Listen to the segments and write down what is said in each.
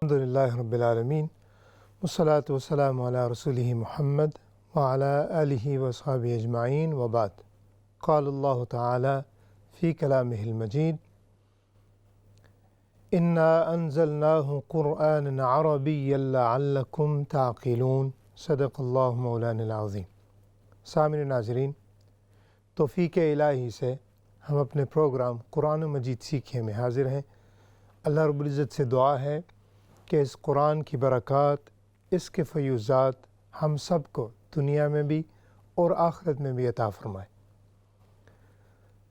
الحمدللہ رب العالمین والصلاة والسلام علی رسولہ محمد وعلی آلہ وصحبہ اجمعین وبعد قال اللہ تعالی فی کلامہ المجید انا انزلناہ قرآنا عربیا لعلکم تعقلون صدق اللہ مولانا العظیم۔ سامعین ناظرین، توفیق الہی سے ہم اپنے پروگرام قرآن مجید سیکھیے میں حاضر ہیں۔ اللہ رب العزت سے دعا ہے کہ اس قرآن کی برکات، اس کے فیوزات ہم سب کو دنیا میں بھی اور آخرت میں بھی عطا فرمائے۔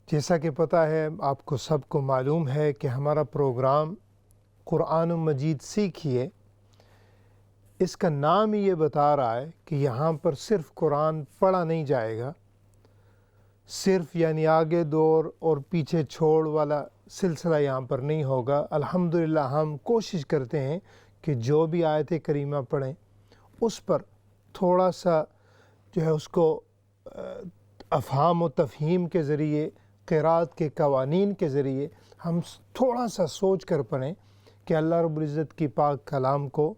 جیسا کہ پتہ ہے، آپ کو سب کو معلوم ہے کہ ہمارا پروگرام قرآن مجید سیکھیے، اس کا نام ہی یہ بتا رہا ہے کہ یہاں پر صرف قرآن پڑھا نہیں جائے گا، صرف یعنی آگے دور اور پیچھے چھوڑ والا سلسلہ یہاں پر نہیں ہوگا۔ الحمدللہ ہم کوشش کرتے ہیں کہ جو بھی آیت کریمہ پڑھیں اس پر تھوڑا سا جو ہے اس کو افہام و تفہیم کے ذریعے، قرات کے قوانین کے ذریعے ہم تھوڑا سا سوچ کر پڑھیں کہ اللہ رب العزت کی پاک کلام کو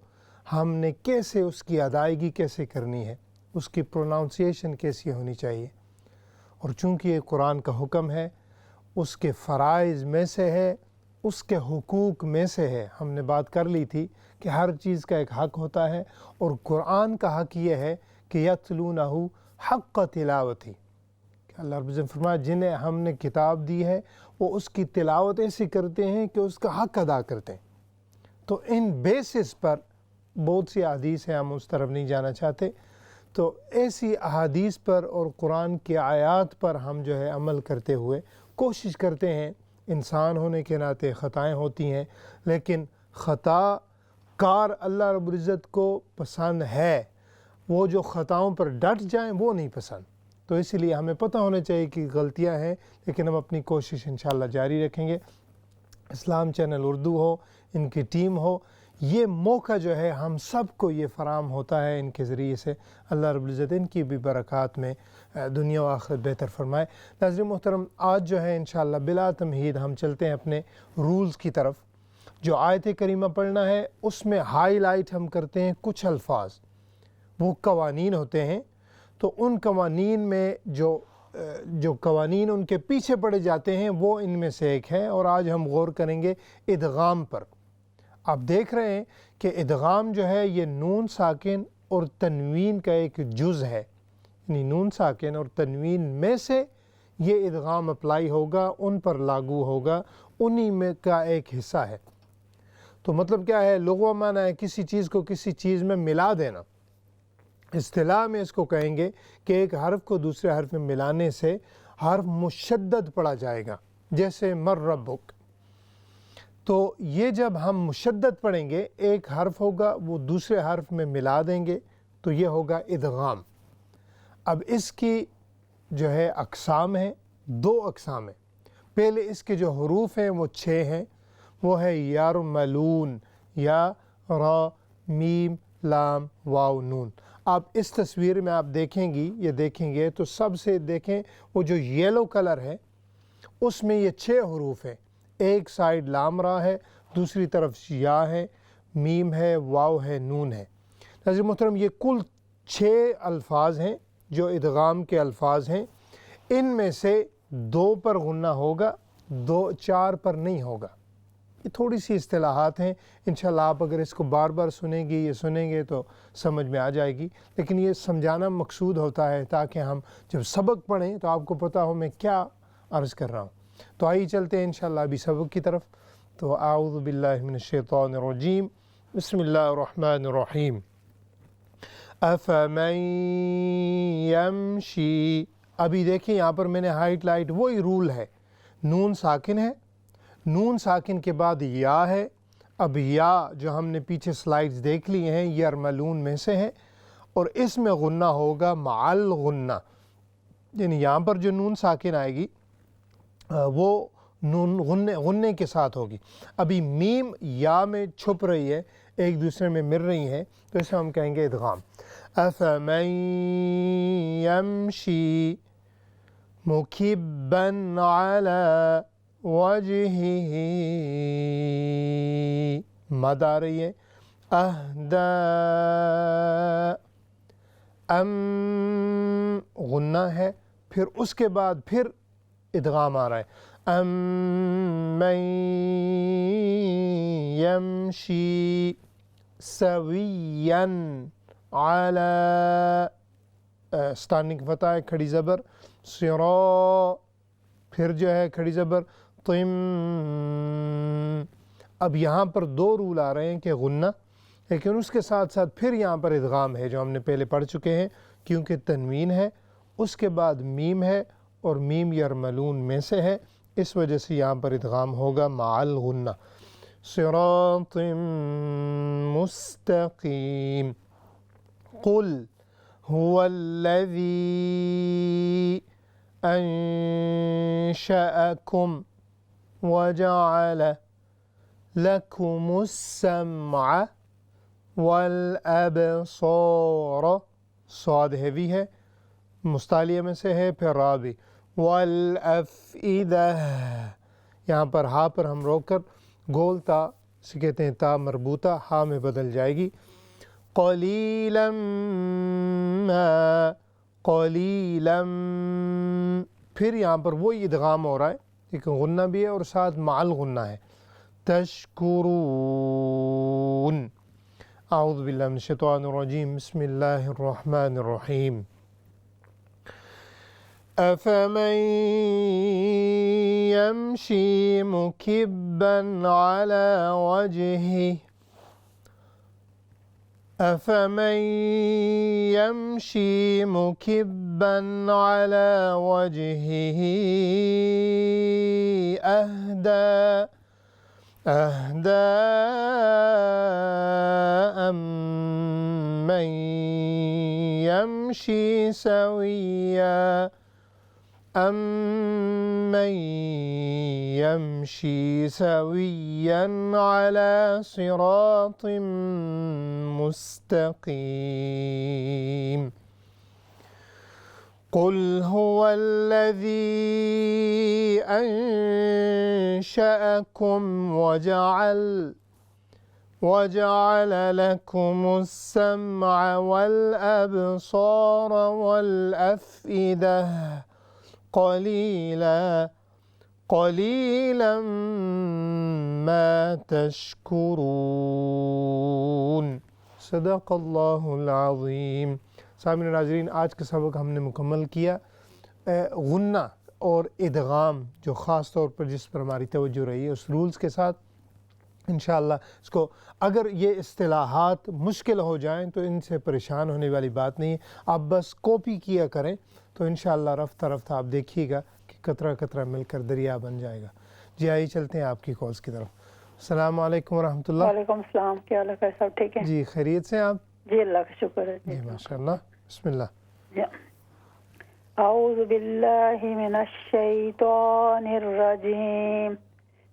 ہم نے کیسے، اس کی ادائیگی کیسے کرنی ہے، اس کی پروناؤنسیشن کیسی ہونی چاہیے۔ اور چونکہ یہ قرآن کا حکم ہے، اس کے فرائض میں سے ہے، اس کے حقوق میں سے ہے۔ ہم نے بات کر لی تھی کہ ہر چیز کا ایک حق ہوتا ہے، اور قرآن کا حق یہ ہے کہ یتلونہ حق تلاوتی، کہ اللہ رب العزت فرمایا جنہیں ہم نے کتاب دی ہے وہ اس کی تلاوت ایسے کرتے ہیں کہ اس کا حق ادا کرتے ہیں۔ تو ان بیسس پر بہت سی احادیث ہیں، ہم اس طرف نہیں جانا چاہتے، تو ایسی احادیث پر اور قرآن کی آیات پر ہم جو ہے عمل کرتے ہوئے کوشش کرتے ہیں۔ انسان ہونے کے ناطے خطائیں ہوتی ہیں، لیکن خطا کار اللہ رب العزت کو پسند ہے، وہ جو خطاؤں پر ڈٹ جائیں وہ نہیں پسند۔ تو اسی لیے ہمیں پتہ ہونا چاہیے کہ غلطیاں ہیں، لیکن ہم اپنی کوشش انشاءاللہ جاری رکھیں گے۔ اسلام چینل اردو ہو، ان کی ٹیم ہو، یہ موقع جو ہے ہم سب کو یہ فراہم ہوتا ہے ان کے ذریعے سے۔ اللہ رب العزت ان کی بھی برکات میں دنیا و آخرت بہتر فرمائے۔ ناظرین محترم، آج جو ہے انشاءاللہ بلا تمہید ہم چلتے ہیں اپنے رولز کی طرف۔ جو آیت کریمہ پڑھنا ہے اس میں ہائی لائٹ ہم کرتے ہیں کچھ الفاظ، وہ قوانین ہوتے ہیں، تو ان قوانین میں جو قوانین ان کے پیچھے پڑے جاتے ہیں وہ ان میں سے ایک ہے، اور آج ہم غور کریں گے ادغام پر۔ آپ دیکھ رہے ہیں کہ ادغام جو ہے یہ نون ساکن اور تنوین کا ایک جز ہے، یعنی نون ساکن اور تنوین میں سے یہ ادغام اپلائی ہوگا، ان پر لاگو ہوگا، انہی میں کا ایک حصہ ہے۔ تو مطلب کیا ہے؟ لغوی معنی ہے کسی چیز کو کسی چیز میں ملا دینا۔ اصطلاح میں اس کو کہیں گے کہ ایک حرف کو دوسرے حرف میں ملانے سے حرف مشدد پڑھا جائے گا، جیسے مر ربک۔ تو یہ جب ہم مشدد پڑھیں گے، ایک حرف ہوگا وہ دوسرے حرف میں ملا دیں گے، تو یہ ہوگا ادغام۔ اب اس کی جو ہے اقسام ہیں، دو اقسام ہیں۔ پہلے اس کے جو حروف ہیں وہ 6 ہیں، وہ ہے یرملون، یا را میم لام واو نون۔ آپ اس تصویر میں آپ دیکھیں گی، یہ دیکھیں گے تو سب سے دیکھیں وہ جو یلو کلر ہے اس میں یہ 6 حروف ہیں۔ ایک سائیڈ لام را ہے، دوسری طرف یا ہے، میم ہے، واو ہے، نون ہے۔ ناظرین محترم، یہ کل 6 الفاظ ہیں جو ادغام کے الفاظ ہیں۔ ان میں سے 2 پر غنہ ہوگا، 4 پر نہیں ہوگا۔ یہ تھوڑی سی اصطلاحات ہیں، انشاءاللہ آپ اگر اس کو بار بار سنیں گے، یہ سنیں گے تو سمجھ میں آ جائے گی، لیکن یہ سمجھانا مقصود ہوتا ہے تاکہ ہم جب سبق پڑھیں تو آپ کو پتہ ہو میں کیا عرض کر رہا ہوں۔ تو آئیے چلتے ہیں انشاءاللہ ابھی سبق کی طرف۔ تو اعوذ باللہ من الشیطان الرجیم، بسم اللہ الرحمن الرحیم۔ افمن یمشی، ابھی دیکھیں یہاں پر میں نے ہائٹ لائٹ، وہی رول ہے، نون ساکن ہے، نون ساکن کے بعد یا ہے۔ اب یا جو ہم نے پیچھے سلائیڈز دیکھ لی ہیں یرملون میں سے ہے، اور اس میں غنہ ہوگا مع الغنہ، یعنی یہاں پر جو نون ساکن آئے گی وہ نون غنے کے ساتھ ہوگی۔ ابھی میم یا میں چھپ رہی ہے، ایک دوسرے میں مل رہی ہیں، تو اسے ہم کہیں گے ادغام۔ افمن یمشی مکبا علی وجہہ، مد آ رہی ہے، اہدا غنہ ہے، پھر اس کے بعد پھر ادغام آ رہا ہے من یمشی سویا علی اسٹینڈنگ فتح ہے، کھڑی زبر صراط، پھر جو ہے کھڑی زبر تم. اب یہاں پر دو رول آ رہے ہیں کہ غنہ، لیکن اس کے ساتھ ساتھ پھر یہاں پر ادغام ہے جو ہم نے پہلے پڑھ چکے ہیں، کیونکہ تنوین ہے، اس کے بعد میم ہے اور میم یرملون میں سے ہے، اس وجہ سے یہاں پر ادغام ہوگا مع الغنہ. صراط مستقیم. قل هو الذي أنشأكم وجعل لكم السمع والأبصار، صاد ہیوی ہے، مستعلیہ میں سے ہے، پھر را بھی، والأفئدہ، یہاں پر ہا پر ہم روک کر گول تا سے کہتے ہیں تا مربوطہ ہا میں بدل جائے گی. قلیلا ما، قلیلا، پھر یہاں پر وہی ادغام ہو رہا ہے، ایک غنہ بھی ہے اور ساتھ مع الغنہ ہے. تشکرون. اعوذ باللہ من الشیطان الرجیم، بسم اللہ الرحمن الرحیم. أفمن يمشي مكبا على وجهه أفمن يمشي مكبا على وجهه أهدى أمن يمشي سويا أمن يمشي سويا على صراط مستقيم. قل هو الذي أنشأكم وجعل لكم السمع والأبصار والأفئدة قليلا ما تشکرون. صدق اللہ العظیم. سامعین ناظرین، آج کا سبق ہم نے مکمل کیا غنہ اور ادغام، جو خاص طور پر جس پر ہماری توجہ رہی ہے اس رولز کے ساتھ. انشاءاللہ اس کو، اگر یہ اصطلاحات مشکل ہو جائیں تو ان سے پریشان ہونے والی بات نہیں ہے، آپ بس کاپی کیا کریں تو انشاءاللہ رفتہ رفتہ آپ دیکھیے گا کہ قطرہ قطرہ مل کر دریا بن جائے گا. جی آئیے چلتے ہیں آپ کی کالز کی طرف. السلام علیکم ورحمۃ اللہ. وعلیکم السلام، کیا حال ہے؟ سب ٹھیک ہے؟ جی خیریت سے آپ؟ جی اللہ کا شکر ہے. جی ماشاء اللہ. بسم اللہ. اعوذ باللہ من الشیطان الرجیم،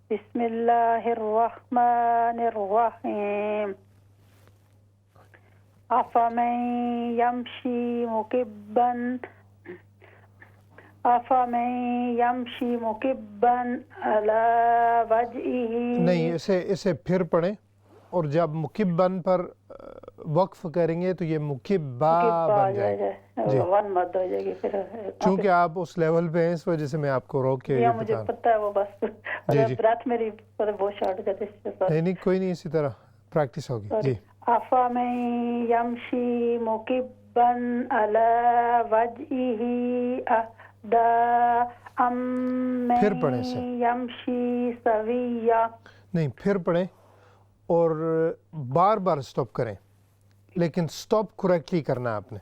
بسم اللہ الرحمن الرحیم. افمن یمشی مکبا علی وجہہ، نہیں، اسے پھر پڑھیں، اور جب مکبن پر وقف کریں گے تو یہ مکبہ بن جائے گا. جی، ون مد ہو جائے گی پھر، چونکہ آپ اس لیول پہ ہیں اس وجہ سے میں آپ کو روک کے یہ مجھے بتا. پتہ ہے وہ بس رات میری بہت شارٹ جاتے. نہیں کوئی نہیں، اسی طرح پریکٹس ہوگی. جی. افمن یمشی مکبا علی وجہہ اہدی امن پھر پڑھیں اسے. یمشی سویا. نہیں، پھر پڑھیں اور بار بار سٹاپ کریں، لیکن سٹاپ کریکٹلی کرنا ہے آپ نے.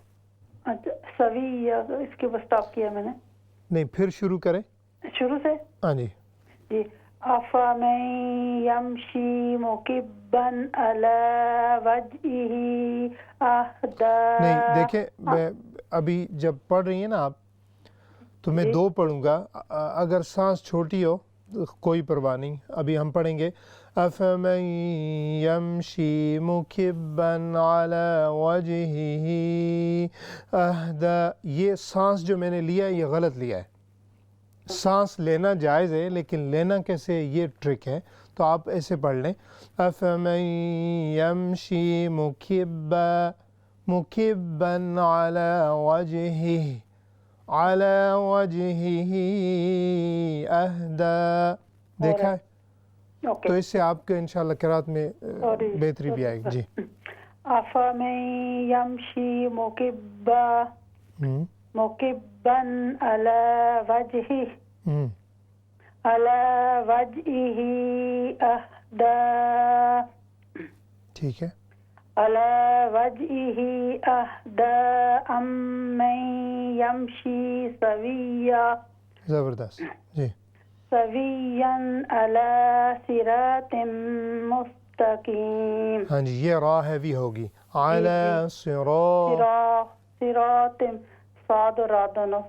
اچھا، سویا اس کے بس سٹاپ کیا میں نے. نہیں، پھر شروع کریں شروع سے. ہاں جی. جی. افمن یمشی مکبا علی وجہہ اہدی. نہیں دیکھیں، میں ابھی جب پڑھ رہی ہیں نا آپ تو میں دو پڑھوں گا، اگر سانس چھوٹی ہو کوئی پرواہ نہیں. ابھی ہم پڑھیں گے افمن یمشی مکبا علی وجہہ اہدی. یہ سانس جو میں نے لیا ہے یہ غلط لیا ہے. سانس لینا جائز ہے لیکن لینا کیسے، یہ ٹرک ہے. تو آپ ایسے پڑھ لیں افمن یمشی مکبا علی وجہہ اہدی. دیکھا ہے؟ تو اس سے آپ کے انشاءاللہ قرات میں بہتری بھی آئے گی. جی افمن یمشی مکبا علی وجہہ اہدی. ٹھیک ہے. علی وجہہ اہدی امن یمشی سویا. زبردست. جی سویا علی صراط مستقیم. ہاں جی یہ راہ ہیوی ہوگی. علی صراط صاد را دونوں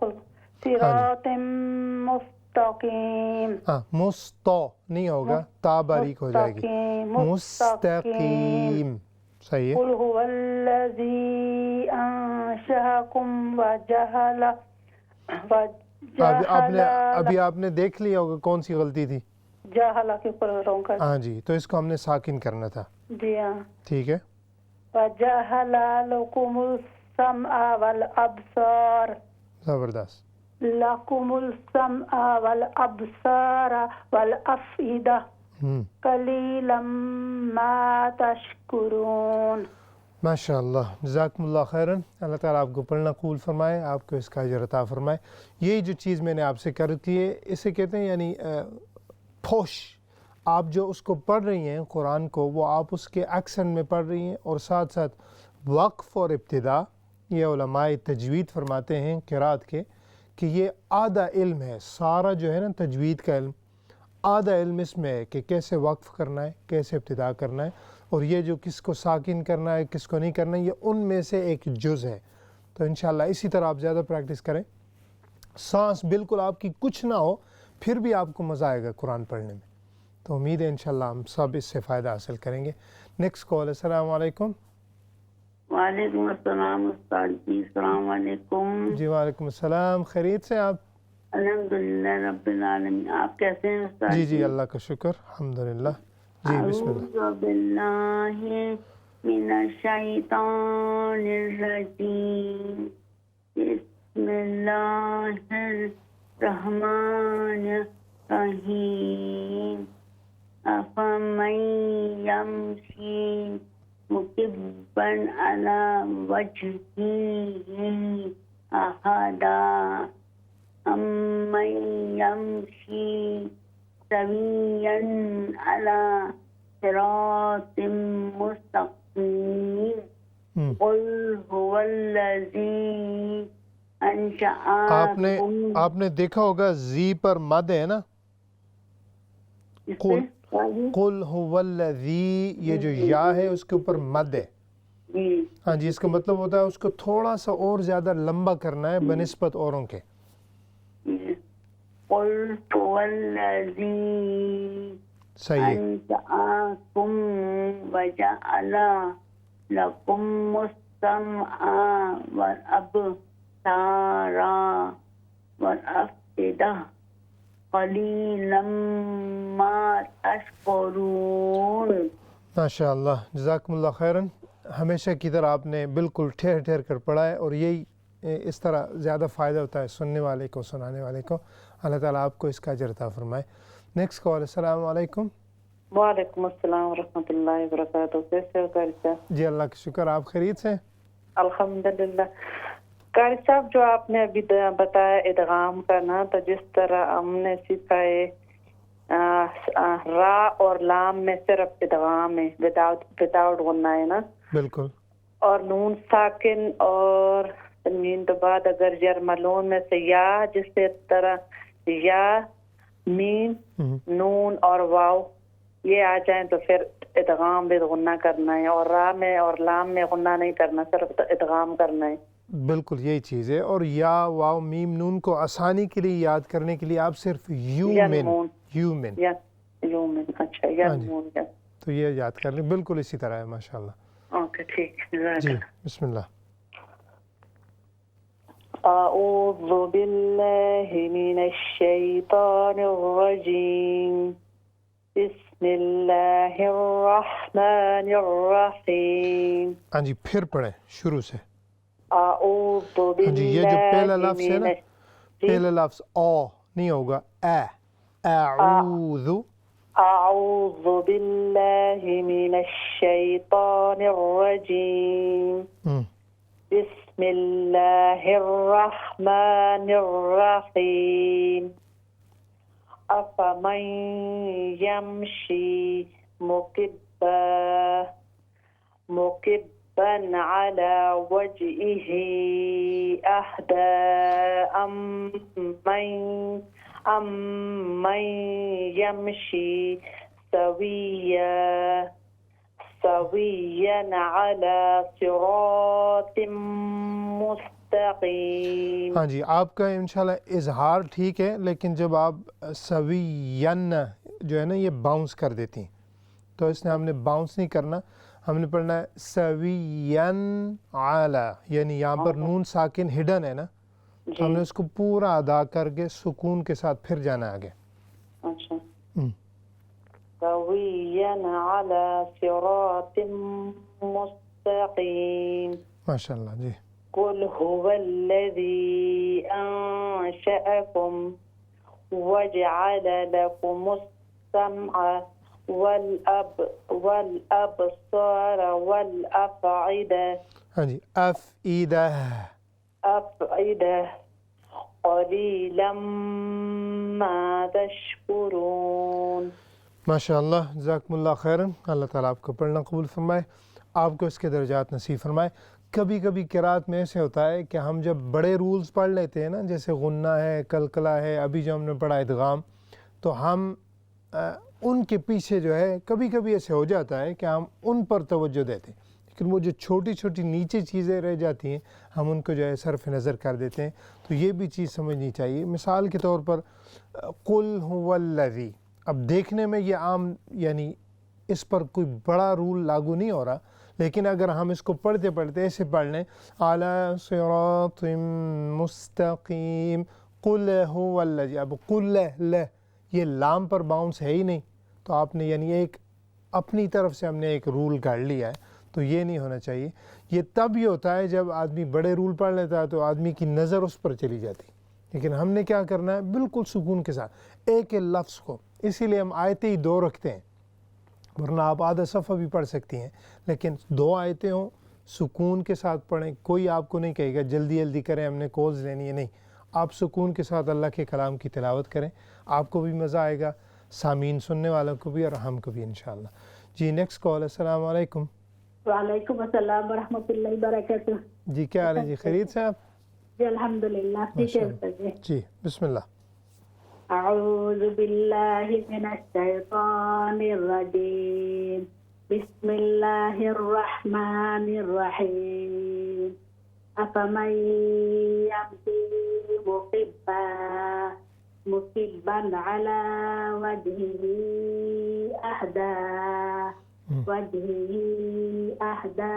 صراط مستقیم. ہاں مستو نہیں ہوگا، تا باریک ہو جائے گی. مستقیم. صحیح ہے. قل هو الذی انشأکم وجعل ابھی آپ نے دیکھ لیا ہوگا کون سی غلطی تھی. جہل کے اوپر رون کر. ہاں جی تو اس کو ہم نے ساکن کرنا تھا. جی ہاں ٹھیک ہے. وجعل لکم السمع والابصار. زبردست. لکم السمع والابصار والافئدہ قلیلا ما تشکرون. ماشاء اللہ جزاکم اللہ خیراً. اللہ تعالیٰ آپ کو پڑھنا قبول فرمائے، آپ کو اس کا اجر عطا فرمائے. یہی جو چیز میں نے آپ سے کر کی ہے اسے کہتے ہیں یعنی پھوش. آپ جو اس کو پڑھ رہی ہیں قرآن کو وہ آپ اس کے ایکسنٹ میں پڑھ رہی ہیں اور ساتھ ساتھ وقف اور ابتدا. یہ علماء تجوید فرماتے ہیں قرات کے کہ یہ آدھا علم ہے. سارا جو ہے نا تجوید کا علم آدھا علم اس میں ہے کہ کیسے وقف کرنا ہے، کیسے ابتدا کرنا ہے، اور یہ جو کس کو ساکن کرنا ہے کس کو نہیں کرنا ہے یہ ان میں سے ایک جز ہے. تو انشاءاللہ اسی طرح آپ زیادہ پریکٹس کریں. سانس بالکل آپ کی کچھ نہ ہو پھر بھی آپ کو مزہ آئے گا قرآن پڑھنے میں. تو امید ہے انشاءاللہ ہم سب اس سے فائدہ حاصل کریں گے. Next call. السلام علیکم. وعلیکم السلام استاد جی. السلام علیکم. جی وعلیکم السلام. خیریت سے آپ؟ الحمدللہ رب العالمین. آپ کیسے ہیں استاد جی جی اللہ کا شکر الحمدللہ. جی بسم اللہ. اعوذ باللہ من الشیطان الرجیم. بسم اللہ الرحمن الرحیم. افمن یمشی مکبا علی وجہہ اہدی امن یمشی سویا علی صراط مستقیم. قل هو الذی انشأکم. آپ نے دیکھا ہوگا زی پر مد ہے نا. قل هو الذی یہ جو یا ہے اس کے اوپر مد ہے. ہاں جی اس کا مطلب ہوتا ہے اس کو تھوڑا سا اور زیادہ لمبا کرنا ہے بنسبت اوروں کے. قل هو الذی انشأکم وجعل لکم السمع والابصار والافئدہ قلیلا ما تشکرون. ماشاء اللہ جزاکم اللہ خیراً. ہمیشہ کی طرح آپ نے بالکل ٹھہر ٹھہر کر پڑھا ہے اور یہی اس طرح زیادہ فائدہ ہوتا ہے سننے والے کو سنانے والے کو. اللہ تعالیٰ آپ کو اس کا اجر عطا فرمائے. Next call. السلام علیکم. وعلیکم السلام ورحمۃ اللہ وبرکاتہ. کیسے ہو قاری صاحب؟ جی اللہ کا شکر. آپ خیریت سے؟ الحمدللہ. قاری صاحب جو آپ نے ابھی بتایا ادغام کرنا تو جس طرح ہم نے سیکھا ہے را اور لام میں صرف ادغام ہے وداؤٹ غنہ ہے نا. بالکل. اور نون ساکن اور تنوین کے بعد اگر یرملون میں سے یا جس طرح یا میم نون اور واو یہ آ جائیں تو پھر ادغام بھی غنہ کرنا ہے. اور را میں اور لام میں غنہ نہیں کرنا صرف ادغام کرنا ہے. بالکل یہی چیز ہے. اور یا واو میم نون کو آسانی کے لیے یاد کرنے کے لیے آپ صرف یومن اچھا یرمون تو یہ یاد کر لیں. بالکل اسی طرح ہے. ماشاء اللہ. اوکے ٹھیک. جی بسم اللہ. اعوذ باللہ من الشیطان الرجیم. بسم بسم اللہ الرحمن الرحیم. ہاں جی پھر پڑھیں شروع سے. اعوذ ہاں جی یہ جو پہلا باللہ لفظ ہے نا، من پہلا لفظ او نہیں ہوگا، اعوذ. اعوذ باللہ من الشیطان الرجیم. بسم اللہ الرحمن الرحیم. افمن یمشی مکبا علی وجهه اہدی امن یمشی سویا علی صراط مستقیم. ہاں جی آپ کا انشاءاللہ اظہار ٹھیک ہے، لیکن جب آپ سوین جو ہے نا یہ باؤنس کر دیتی ہیں، تو اس نے ہم نے باؤنس نہیں کرنا، ہم نے پڑھنا ہے سوین علی، یعنی یہاں پر نون ساکن ہڈن ہے نا، تو ہم نے اس کو پورا ادا کر کے سکون کے ساتھ پھر جانا آگے. اچھا سویا علی صراط مستقیم. ماشاءاللہ جی. قل هو الذي أنشأكم وجعل لكم السمع والأبصار والأفئدة. ہاں جی افئدہ قليلا ما تشكرون. ماشاء اللہ جزاکم اللہ خیراً. اللہ تعالیٰ آپ کو پڑھنا قبول فرمائے، آپ کو اس کے درجات نصیب فرمائے. کبھی کبھی قرات میں ایسے ہوتا ہے کہ ہم جب بڑے رولز پڑھ لیتے ہیں نا، جیسے غنہ ہے، قلقلہ ہے، ابھی جو ہم نے پڑھا ادغام، تو ہم ان کے پیچھے جو ہے کبھی کبھی ایسے ہو جاتا ہے کہ ہم ان پر توجہ دیتے ہیں، لیکن وہ جو چھوٹی چھوٹی نیچے چیزیں رہ جاتی ہیں ہم ان کو جو ہے صرف نظر کر دیتے ہیں. تو یہ بھی چیز سمجھنی چاہیے. مثال کے طور پر قل هو الذی، اب دیکھنے میں یہ عام یعنی اس پر کوئی بڑا رول لاگو نہیں ہو رہا، لیکن اگر ہم اس کو پڑھتے پڑھتے ایسے پڑھ لیں علی صراط مستقیم قل هو الذی، اب قل یہ لام پر باؤنس ہے ہی نہیں، تو آپ نے یعنی ایک اپنی طرف سے ہم نے ایک رول گاڑ لیا ہے، تو یہ نہیں ہونا چاہیے. یہ تب ہی ہوتا ہے جب آدمی بڑے رول پڑھ لیتا ہے تو آدمی کی نظر اس پر چلی جاتی، لیکن ہم نے کیا کرنا ہے بالکل سکون کے ساتھ ایک لفظ کو. اسی لیے ہم آیتیں ہی دو رکھتے ہیں، ورنہ آپ آدھا صفحہ بھی پڑھ سکتی ہیں، لیکن دو آیتیں ہوں سکون کے ساتھ پڑھیں. کوئی آپ کو نہیں کہے گا جلدی جلدی کریں ہم نے کالز لینی ہے، نہیں، آپ سکون کے ساتھ اللہ کے کلام کی تلاوت کریں، آپ کو بھی مزہ آئے گا، سامعین سننے والوں کو بھی اور ہم کو بھی انشاءاللہ. جی نیکسٹ کال. السلام علیکم. وعلیکم السلام ورحمۃ اللہ وبرکاتہ. جی کیا حال ہے جی، خیریت سے آپ؟ جی الحمدللہ ٹھیک ہے جی. جی بسم اللہ. اعوذ باللہ من الشیطان الرجیم، بسم اللہ الرحمن الرحیم. افمن یمشی مکبا علی وجهه اہدی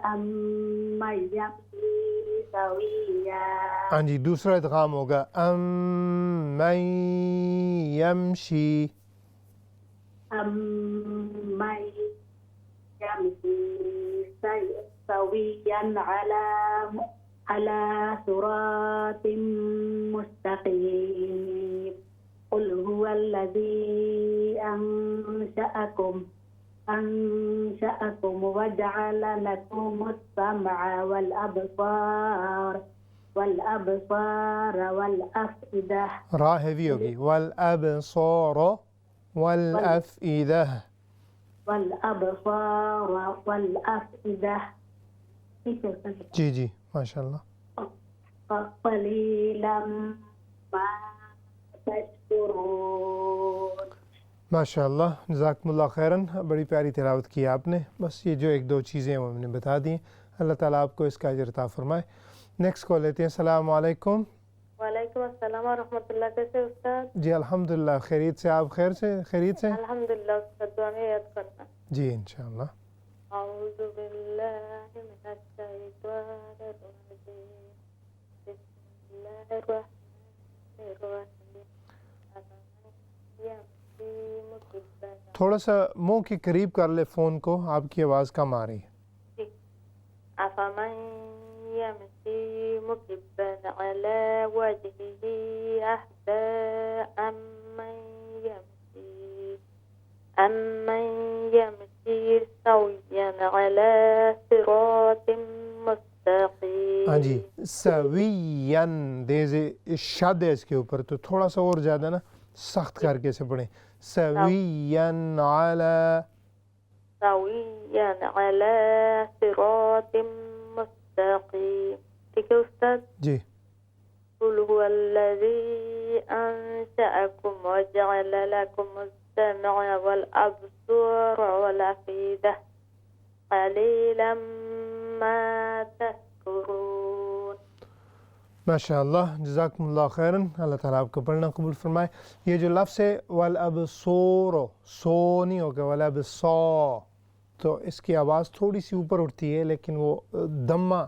امن یمشی سویا. ہاں جی دوسرا ادغام ہوگا من یمشی سویا علی صراط مستقیم. قل هو الذی انشأکم وجعل لکم السمع والابصار والافئدہ. را ہیوی ہوگی، والابصار والافئدہ. والابصار والافئدہ. جی جی ماشاء اللہ. قلیلا ما تشکرون. ماشاء اللہ جزاکم اللہ خیراً. بڑی پیاری تلاوت کی آپ نے. بس یہ جو ایک دو چیزیں وہ ہم نے بتا دیں، اللہ تعالیٰ آپ کو اس کا اجر عطا فرمائے. نیکسٹ کال لیتے ہیں. السلام علیکم. وعلیکم السلام ورحمۃ اللہ. کیسے استاد؟ جی الحمدللہ خیریت سے. آپ خیریت سے؟ الحمدللہ استاد. دعا میں یاد کرنا. جی انشاءاللہ. اعوذ باللہ من الشیطان الرجیم، بسم اللہ الرحمن الرحیم. تھوڑا سا منہ کے قریب کر لے فون کو, آپ کی آواز کم آ رہی ہے. جی. افمن يمشي مكبا على وجهه أهدى أمن يمشي سويا على صراط مستقيم. ہاں جی, سویین دیز شد ہے اس کے اوپر, تو تھوڑا سا اور زیادہ نا سخت کر کے سے پڑھیں. سویین علی صراط مستقيم. ٹھیک ہے استاد. جی. قل هو الذي أنشأكم وجعل لكم السمع والأبصار والأفئدة قليلا ما تشكرون. ماشاء اللہ, جزاکم اللہ خیراً, اللہ تعالیٰ آپ کو پڑھنا قبول فرمائے. یہ جو لفظ ہے والابصور, سو نہیں ہوگا, والابصار, تو اس کی آواز تھوڑی سی اوپر اٹھتی ہے, لیکن وہ دمہ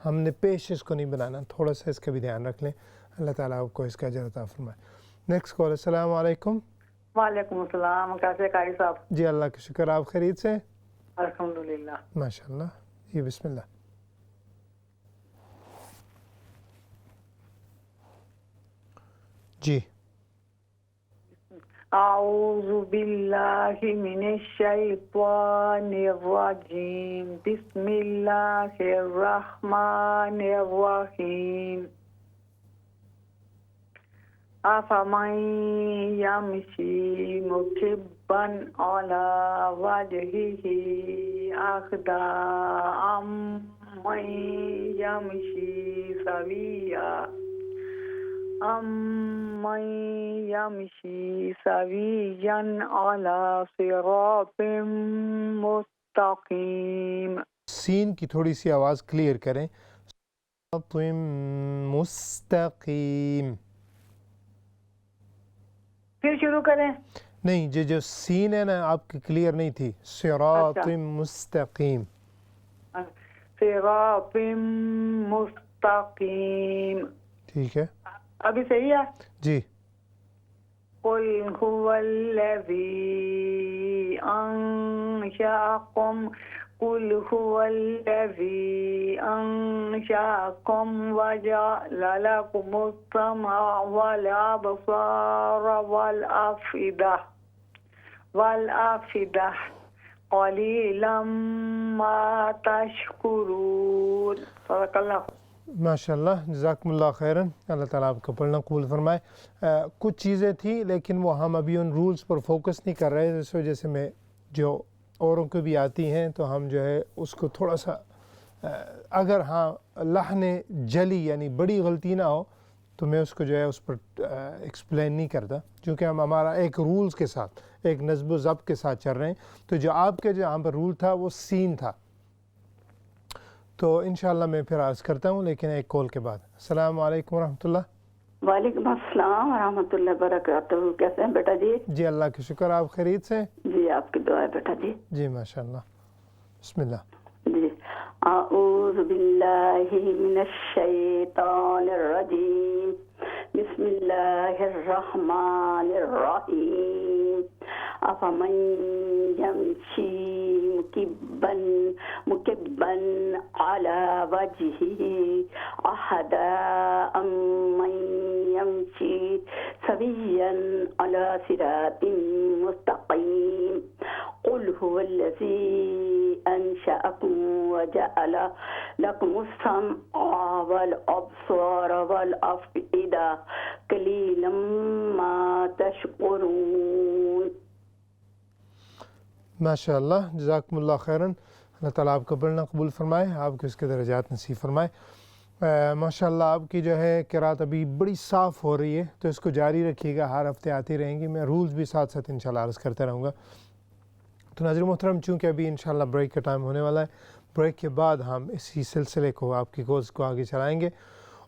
ہم نے پیش اس کو نہیں بنانا, تھوڑا سا اس کا بھی دھیان رکھ لیں. اللہ تعالیٰ آپ کو اس کا اجر عطا فرمائے. Next call. السلام علیکم. وعلیکم السلام. کیسے قاری صاحب؟ جی اللہ کا شکر, آپ خیریت سے؟ الحمدللہ. ماشاء اللہ. جی بسم اللہ. جی. اعوذ باللہ من الشیطان الرجیم. بسم اللہ الرحمن الرحیم. افمن یمشی مکبا علی وجہہ اہدی امن یمشی سویا أَمَّن يَمْشِي سَوِيًّا عَلَى صِرَاطٍ مُسْتَقِيمٍ. سین کی تھوڑی سی آواز کلیئر کریں. صراط مستقیم. پھر شروع کریں. نہیں, جو سین ہے نا آپ کی کلیئر نہیں تھی. صراط مستقیم. صراط مستقیم. ٹھیک ہے, ابھی صحیح ہے. جی. قل هو الذی انشأکم قل هو الذی انشأکم وجعل لکم السمع والابصار والافئدہ قلیلا ما تشکرون. صدق اللہ. ماشاء اللہ, جزاکم اللہ خیراً, اللہ تعالیٰ آپ کا پڑھنا قبول فرمائے. کچھ چیزیں تھیں لیکن وہ ہم ابھی ان رولز پر فوکس نہیں کر رہے, اس وجہ سے میں جو اوروں کو بھی آتی ہیں تو ہم جو ہے اس کو تھوڑا سا, اگر ہاں لحن جلی یعنی بڑی غلطی نہ ہو تو میں اس کو جو ہے اس پر ایکسپلین نہیں کرتا, کیونکہ ہم ہمارا ایک رولز کے ساتھ, ایک نظم و ضبط کے ساتھ چل رہے ہیں. تو جو آپ کے جہاں پر رول تھا وہ سین تھا, تو انشاءاللہ میں پھر عرض کرتا ہوں لیکن ایک کال کے بعد. السلام علیکم ورحمۃ اللہ. وعلیکم السلام ورحمۃ اللہ وبرکاتہ. کیسے ہیں بیٹا جی؟ جی اللہ کا شکر, آپ خیریت سے؟ جی آپ کی دعا ہے بیٹا جی. جی ماشاء اللہ. بسم اللہ. جی. اعوذ باللہ من الشیطان الرجیم. بسم اللہ الرحمن الرحیم. افمن یمشی مکبا علی وجہہ اہدی امن یمشی سویا علی صراط مستقیم. قل هو الذی انشأکم وجعل لکم السمع والابصار والافئدہ قلیلا ما تشکرون. ماشاء اللہ, جزاکم اللہ خیراً, اللہ تعالیٰ آپ کا پڑھنا قبول فرمائے, آپ کو اس کے درجات نصیب فرمائے. ماشاء اللہ آپ کی جو ہے قرات ابھی بڑی صاف ہو رہی ہے, تو اس کو جاری رکھیے گا, ہر ہفتے آتی رہیں گی. میں رولز بھی ساتھ ساتھ انشاءاللہ عرض کرتا رہوں گا. تو ناظرین محترم, چونکہ ابھی انشاءاللہ بریک کا ٹائم ہونے والا ہے, بریک کے بعد ہم اسی سلسلے کو, آپ کی کورس کو آگے چلائیں گے.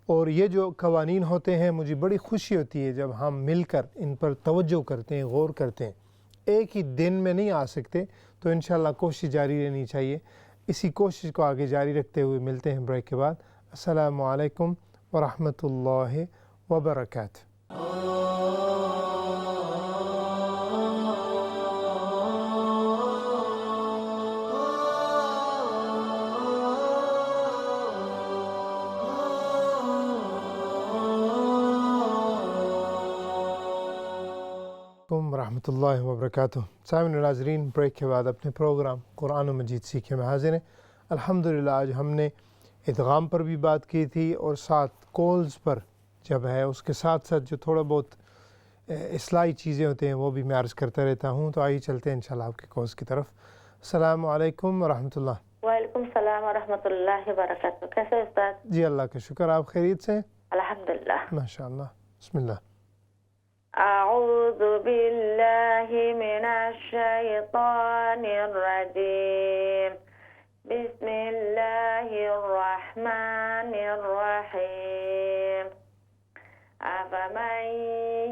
اور یہ جو قوانین ہوتے ہیں, مجھے بڑی خوشی ہوتی ہے جب ہم مل کر ان پر توجہ کرتے ہیں, غور کرتے ہیں. ایک ہی دن میں نہیں آ سکتے, تو انشاءاللہ کوشش جاری رہنی چاہیے. اسی کوشش کو آگے جاری رکھتے ہوئے ملتے ہیں بریک کے بعد. السلام علیکم ورحمۃ اللہ وبرکاتہ. ورحمۃ اللہ وبرکاتہ. سامعین و ناظرین، بریک کے بعد اپنے پروگرام قرآن و مجید سیکھیے میں حاضر ہیں. الحمدللہ آج ہم نے ادغام پر بھی بات کی تھی اور ساتھ کالز پر جب ہے اس کے ساتھ ساتھ جو تھوڑا بہت اصلاحی چیزیں ہوتے ہیں وہ بھی میں عرض کرتا رہتا ہوں. تو آئیے چلتے ہیں انشاءاللہ آپ کے کالز کی طرف. السلام علیکم ورحمۃ اللہ. وعلیکم السلام ورحمۃ اللہ وبرکاتہ. کیسے استاد؟ جی اللہ کا شکر. آپ خیریت سے؟ الحمدللہ. ماشاء اللہ. بسم اللہ. اعوذ باللہ من الشیطان الرجیم. بسم اللہ الرحمن الرحیم. افمن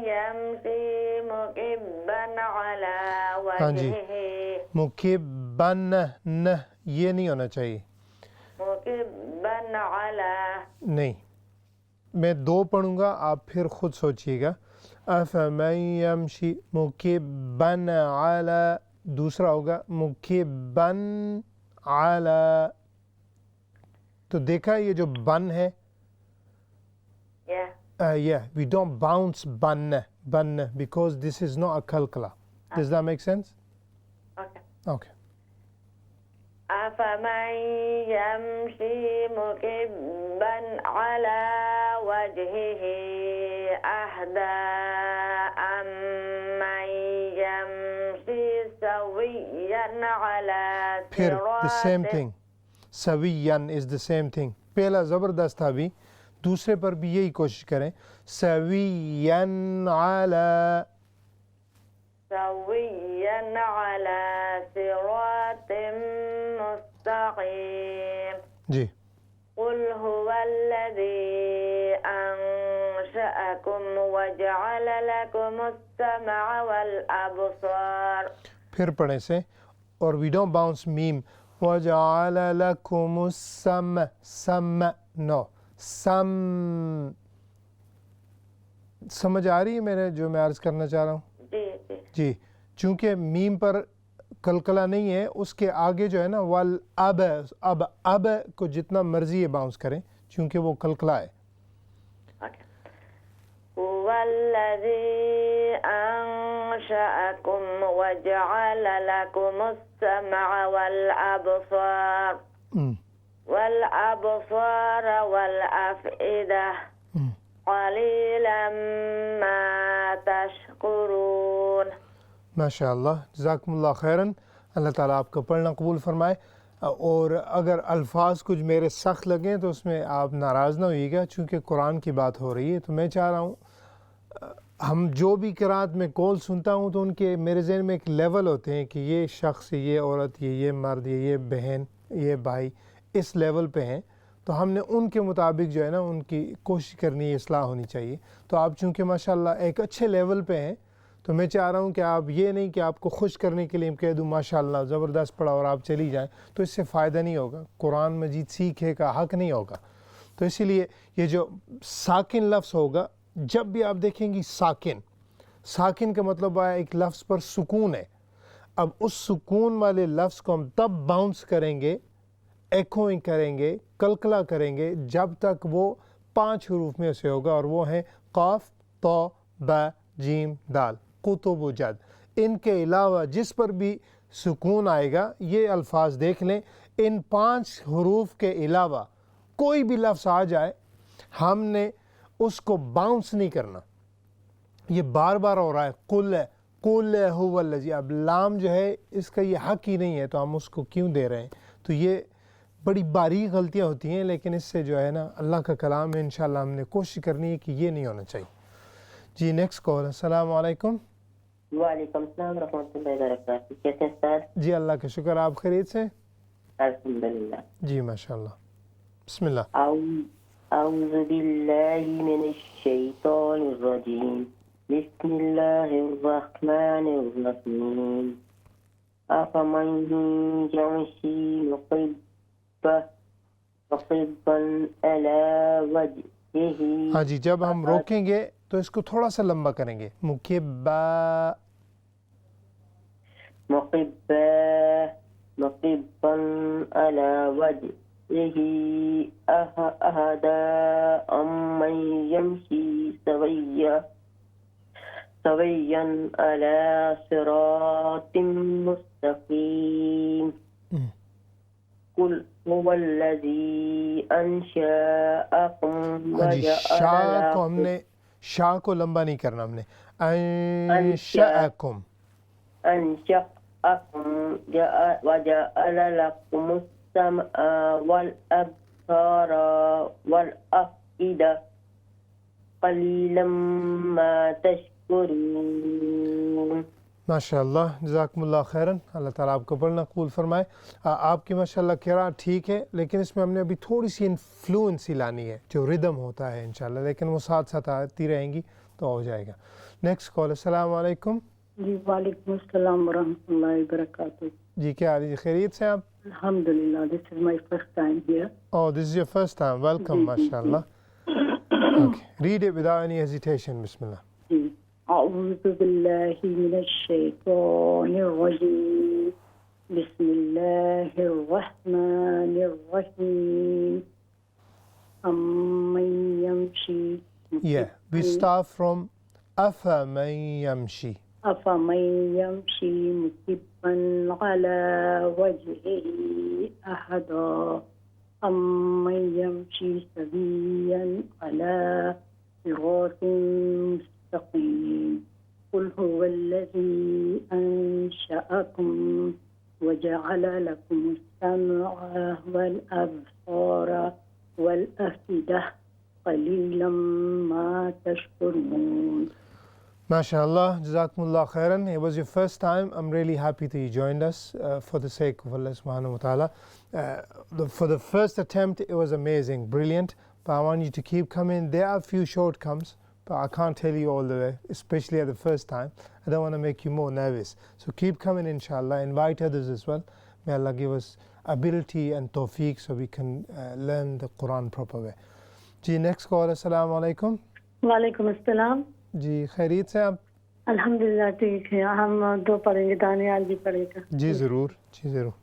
یمشی مکبا علی ہاں جی، وجہہ مکبن نہ یہ نہیں ہونا چاہیے. مکبا علی. نہیں، میں دو پڑھوں گا، آپ پھر خود سوچئے گا. افمن یمشی مکبن علی، دوسرا ہوگا مکبن علی. تو دیکھا یہ جو بن ہے، yeah, we don't bounce ban because this is not a kalkala. Does that make sense? Okay. أفمن يمشي مكبا على وجهه أهدى أمن يمشي سويا على پھر the same صراط. thing. سویان is the same thing. پہلا زبردست تھا بھی، دوسرے پر بھی یہی کوشش کریں. سویان علی. سويا على صراط مستقيم. جی. قل هو الذي أنشأكم وجعل لكم السمع والأبصار. پھر پڑھیں سے، اور we don't bounce meme. وَجَعَلَ لَكُمُ السَّمْعَ سَمْعَ no سم. سمجھ آ رہی ہے میرے جو میں عرض کرنا چاہ رہا ہوں؟ جی جی جی. چونکہ میم پر کلکلا نہیں ہے، اس کے آگے جو ہے نا والاب، اب کو جتنا مرضی ہے باؤنس کریں چونکہ وہ کلکلا ہے. هو الذي أنشأكم وجعل لكم السمع والأبصار والأفئدة قليلا ما تشكرون. ماشاء اللہ، جزاکم اللہ خیراً. اللہ تعالیٰ آپ کا پڑھنا قبول فرمائے. اور اگر الفاظ کچھ میرے سخت لگیں تو اس میں آپ ناراض نہ ہوئیے گا، چونکہ قرآن کی بات ہو رہی ہے. تو میں چاہ رہا ہوں ہم جو بھی قرات میں کال سنتا ہوں تو ان کے میرے ذہن میں ایک لیول ہوتے ہیں کہ یہ شخص، یہ عورت، یہ مرد، یہ بہن، یہ بھائی اس لیول پہ ہیں. تو ہم نے ان کے مطابق جو ہے نا ان کی کوشش کرنی ہے، اصلاح ہونی چاہیے. تو آپ چونکہ ماشاءاللہ ایک اچھے لیول پہ ہیں تو میں چاہ رہا ہوں کہ آپ یہ نہیں کہ آپ کو خوش کرنے کے لیے کہہ دوں ماشاءاللہ زبردست پڑھا اور آپ چلی جائیں، تو اس سے فائدہ نہیں ہوگا. قرآن مجید سیکھے کا حق نہیں ہوگا. تو اسی لیے یہ جو ساکن لفظ ہوگا، جب بھی آپ دیکھیں گی ساکن کا مطلب ہے ایک لفظ پر سکون ہے. اب اس سکون والے لفظ کو ہم تب باؤنس کریں گے، ایکوئنگ کریں گے، کلکلا کریں گے جب تک وہ 5 حروف میں سے ہوگا، اور وہ ہیں قاف، طا، با، جیم، دال، قطب و جد. ان کے علاوہ جس پر بھی سکون آئے گا، یہ الفاظ دیکھ لیں، ان 5 حروف کے علاوہ کوئی بھی لفظ آ جائے ہم نے اس کو باؤنس نہیں کرنا. یہ بار بار ہو رہا ہے، قل هو الذی. اب لام جو ہے اس کا یہ حق ہی نہیں ہے تو ہم اس کو کیوں دے رہے ہیں؟ تو یہ بڑی باریک غلطیاں ہوتی ہیں، لیکن اس سے جو ہے نا اللہ کا کلام ہے، انشاءاللہ ہم نے کوشش کرنی ہے کہ یہ نہیں ہونا چاہیے. جی نیکسٹ کال. السلام علیکم. وعلیکم السلام ورحمۃ اللہ وبرکاتہ. کیسے ہیں سر؟ جی اللہ کا شکر. آپ خیریت سے؟ الحمدللہ. جی ماشاءاللہ. بسم اللہ. اعوذ باللہ من الشیطان الرجیم. بسم اللہ الرحمن الرحیم. افمن یمشی مقبا علی وجہہ. ہاں جی، جب ہم روکیں گے تو اس کو تھوڑا سا لمبا کریں گے. مقبا علی وجہہ اہدی امن یمشی سویا سويا على صراط مستقيم قل هو الذي أنشأكم جی شاہ کو ہم وجعل نے شاہ کو لمبا نہیں کرنا، ہم نے انشأکم أنشأكم وجعل لكم السمع والأبصار والأفئدة قليلا ما تشكرون. ماشاء اللہ، جزاکم اللہ خیراً، اللہ تعالیٰ آپ کو پڑھنا قبول فرمائے. آپ کی ماشاء اللہ قراءت ٹھیک ہے، لیکن اس میں ہم نے ابھی تھوڑی سی انفلوئنسی لانی ہے، جو ردم ہوتا ہے انشاءاللہ، لیکن وہ ساتھ ساتھ آتی رہیں گی تو ہو جائے گا. Next call. السلام علیکم. جی وعلیکم السلام ورحمۃ اللہ وبرکاتہ. جی کیا حال ہے؟ خیریت سے آپ؟ الحمدللہ. This is my first time here. Oh, this is your first time. Welcome, mashallah. Okay. Read it without any hesitation. Bismillah. أعوذ بالله من الشيطان الرجيم. بسم الله الرحمن الرحيم. أمن يمشي. Yeah, we start from أفمن يمشي. أفمن يمشي مكبا على وجهه أحدا أمن يمشي سويا على صراط مستقيم قل هو الذي أنشأكم وجعل لكم السمع والأبصار والأفئدة قليلا ما تشكرون. MashaAllah, Jazakumullah khairan. It was your first time. I'm really happy that you joined us for the sake of Allah subhanahu wa ta'ala. For the first attempt, it was amazing, brilliant. But I want you to keep coming. There are a few shortcomings, but I can't tell you all the way, especially at the first time. I don't want to make you more nervous. So keep coming, inshallah. Invite others as well. May Allah give us ability and tawfiq so we can learn the Quran proper way. Ji, next call. Assalamu alaikum. وعلیکم السلام. جی خیریت سے آپ؟ الحمدللہ ٹھیک ہے. ہم دو پڑھیں گے، دانیال بھی پڑھے گا. جی ضرور، جی ضرور.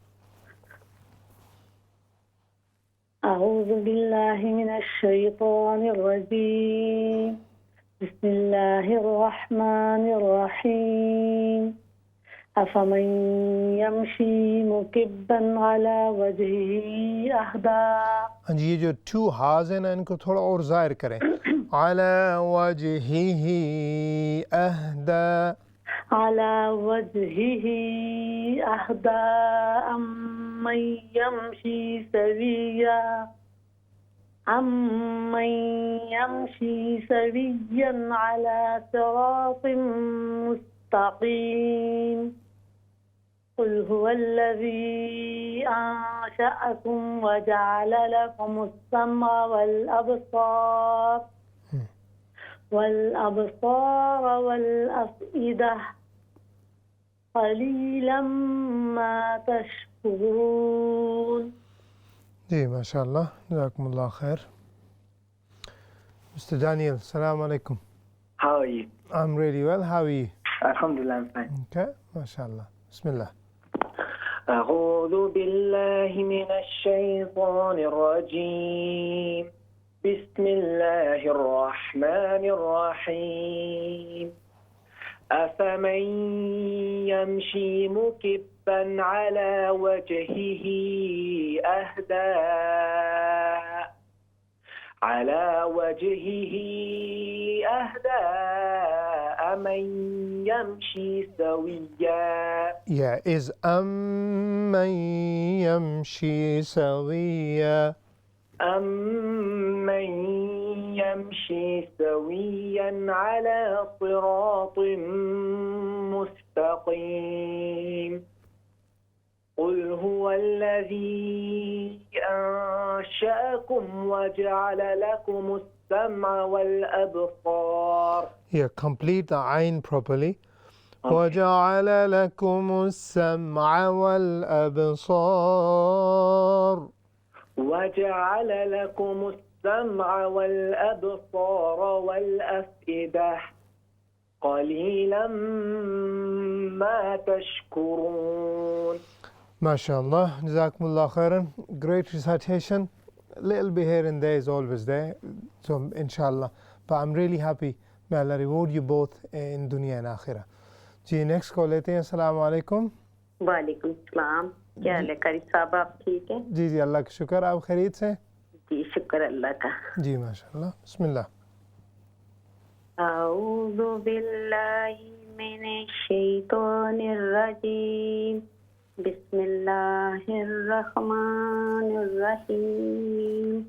اعوذ باللہ من الشیطان الرجیم. بسم اللہ الرحمن الرحیم. افمن یمشی مکبا علی وجہہ اہدی. ہاں جی، یہ جو ٹو ہاز ہیں نا، ان کو تھوڑا اور ظاہر کریں. علی وجہہ اہدی. علی وجہہ اہدی امن یمشی سویا. امن یمشی سویا علی صراط مستقیم. قل هو الذي أنشأكم وجعل لكم السمع والأبصار والأفئدة قليلا ما تشكرون. جی ماشاء اللہ، جزاکم اللہ خیر. Mr. Daniel, assalamu alaikum. How are you? I'm really well. How are you? Alhamdulillah, I'm fine. Okay, mashallah. Bismillah. أعوذ بالله من الشيطان الرجيم. بسم الله الرحمن الرحيم. أفمن يمشي مكبا على وجهه أهدى أمن يمشي سويا. Yeah, is أمن يمشي سويا. أمن يمشي سويا على صراط مستقيم. قل هو الذي أنشأكم وجعل لكم السمع والأبصار. Yeah, complete the ayn properly. وجعل لكم السمع والأبصار. وجعل لكم السمع والأبصار والأفئدة قليلا ما تشكرون. MashaAllah, Jazakumullah khairan. Great recitation. A little bit here and there is always there, so inshallah. But I'm really happy May Allah reward you both in dunya and akhirah. جی next call لیتے ہیں. السلام علیکم. وعلیکم السلام. کیا حال ہے قاری صاحب, آپ ٹھیک ہیں؟ جی جی اللہ کا شکر. آپ خیریت سے؟ جی شکر اللہ کا. جی ماشاء اللہ. بسم اللہ. اعوذ باللہ من الشیطان الرجیم. بسم اللہ الرحمن الرحیم.